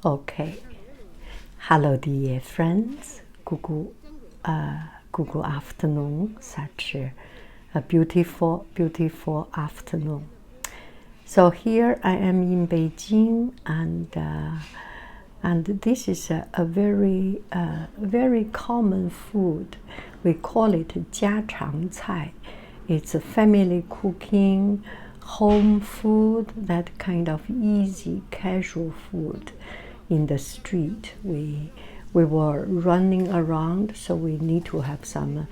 Okay. Hello, dear friends. Good afternoon. Such a beautiful, beautiful afternoon. So here I am in Beijing, and this is a very very common food. We call it 家常菜. It's a family cooking, home food, that kind of easy, casual food. In the street, we were running around, so we need to have some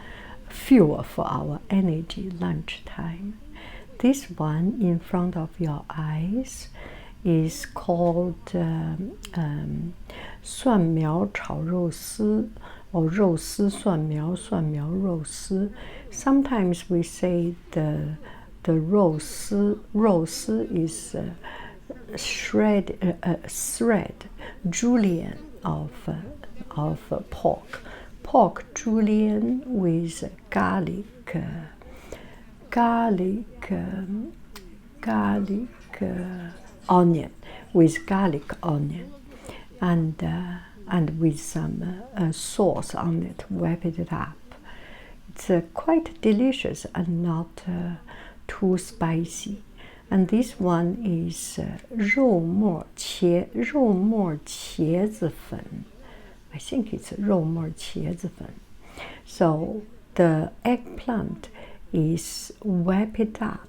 fuel for our energy lunchtime. This one in front of your eyes is called 蒜苗炒肉丝 or 肉丝蒜苗肉丝. Sometimes we say the 肉丝 is thread julienne of pork julienne with garlic onion, and with some sauce on it. Wrap it up. It's quite delicious and not too spicy. And this one is 肉末茄子粉. I think it's 肉末茄子粉. So the eggplant is wrapped up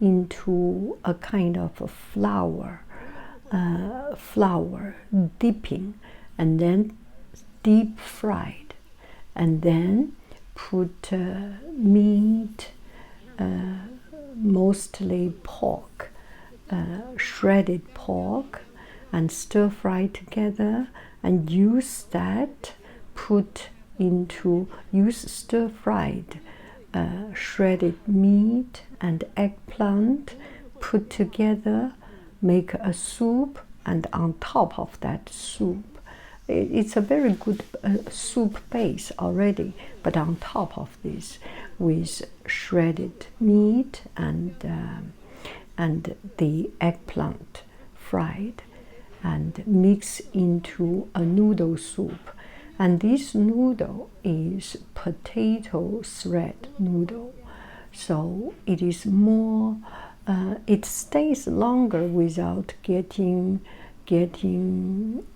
into a kind of a flour dipping, and then deep fried, and then put meat, mostly pork, shredded pork, and stir fry together, and use stir fried shredded meat and eggplant, put together, make a soup, and on top of that soup, it's a very good soup base already, but on top of this, with shredded meat and the eggplant fried, and mix into a noodle soup. And this noodle is potato thread noodle, so it is more. It stays longer without getting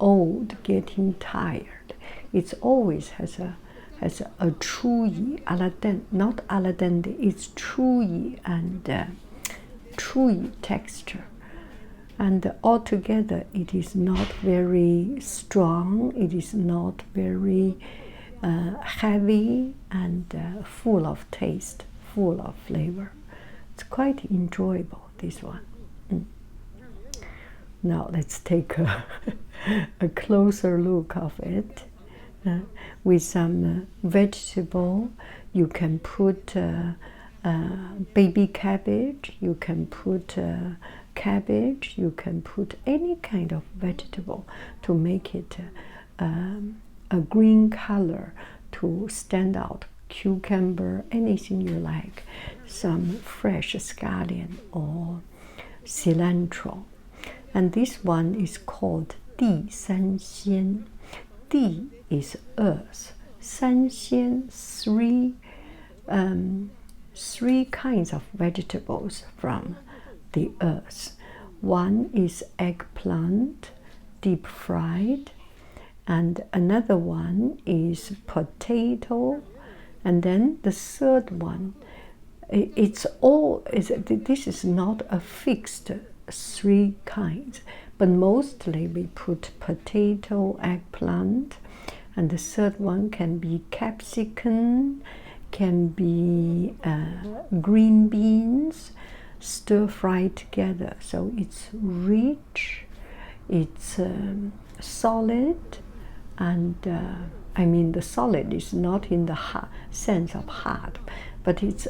old, getting tired. It always has a chewy, not al dente, it's chewy and chewy texture. And altogether, it is not very strong. It is not very heavy and full of taste, full of flavor. It's quite enjoyable, this one. Now let's take a closer look of it. With some vegetable, you can put baby cabbage, you can put cabbage, you can put any kind of vegetable to make it a green color to stand out. Cucumber, anything you like, some fresh scallion or cilantro. And this one is called 地三鲜. 地 is earth, 三鲜 three kinds of vegetables from the earth. One is eggplant, deep fried, and another one is potato, and then the third one, this is not a fixed three kinds, but mostly we put potato, eggplant, and the third one can be capsicum, can be green beans, stir fry together. So it's rich, it's solid, and I mean the solid is not in the sense of hard, but it's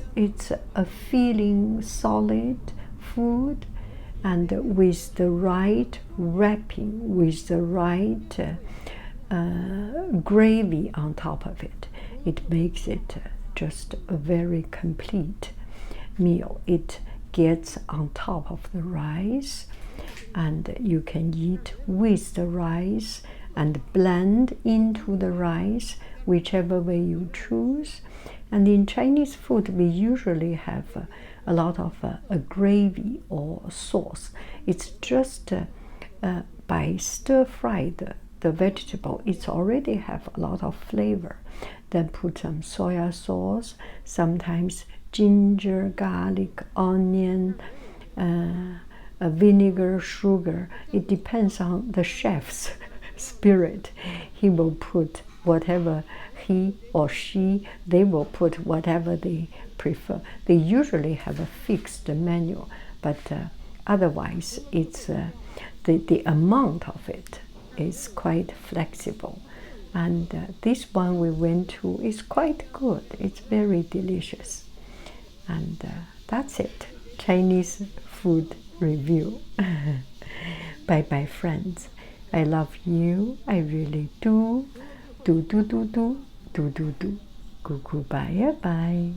a feeling solid food, and with the right wrapping, with the right gravy on top of it, it makes it just a very complete meal. It gets on top of the rice, and you can eat with the rice and blend into the rice, whichever way you choose. And in Chinese food, we usually have a lot of a gravy or sauce. It's just by stir-fry the vegetable, it's already have a lot of flavor. Then put some soya sauce, sometimes ginger, garlic, onion, vinegar, sugar. It depends on the chef's spirit. He will put whatever he or she, they will put whatever they prefer. They usually have a fixed menu, but otherwise it's the amount of it is quite flexible. And this one we went to is quite good. It's very delicious. And that's it. Chinese food review. Bye bye, friends. I love you. I really do. Do. Goodbye. Bye.